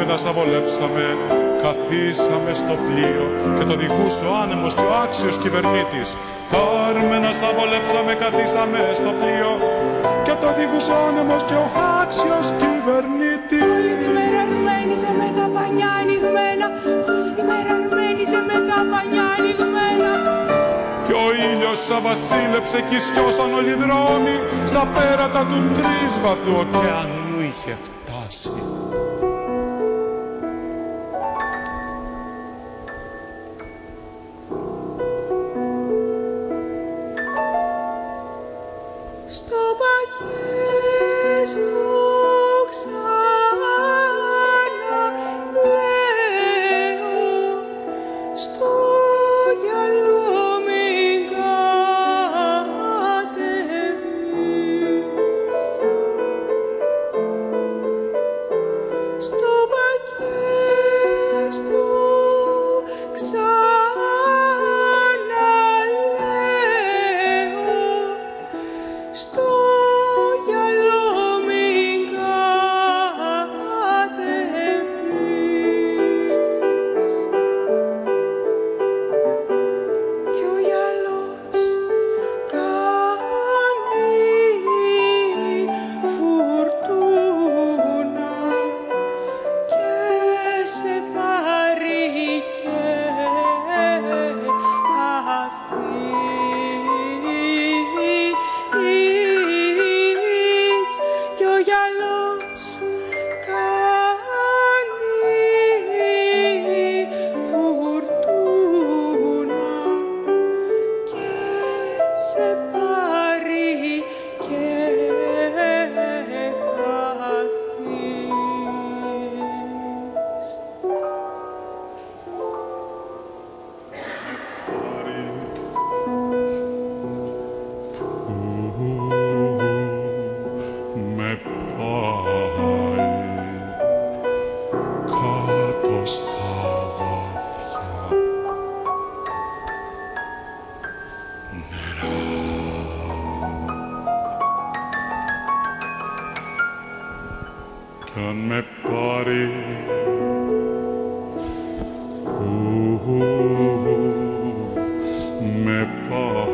Κάρμενα στα βολέψαμε, καθίσαμε στο πλοίο και το οδηγούσε ο άνεμος και ο άξιος κυβερνήτης. Κάρμενα στα βολέψαμε, καθίσαμε στο πλοίο και το οδηγούσε ο άνεμος και ο άξιος κυβερνήτης. Όλη τη μέρα αρμένιζε με τα πανιά ανοιγμένα, όλη τη μέρα αρμένιζε με τα πανιά ανοιγμένα. Κι ο ήλιος σαν βασίλεψε κι σκιώσαν όλοι οι δρόμοι στα πέρατα του τρίσβαθου ωκεανού είχε φτάσει. Στο πακίστο ξαναλέω, στο γυαλό μην κατεβείς. Στο πακίστο ξαναλέω, στο γυαλό μην κατεβείς. Κι ο γυαλός κάνει φουρτούνα και σε πάρει και καθείς. Κι ο γυαλός κάνει φουρτούνα και σε πάρει και Με πάει κάτω στα βαθιά νερά. Κι αν με πάρει με πάει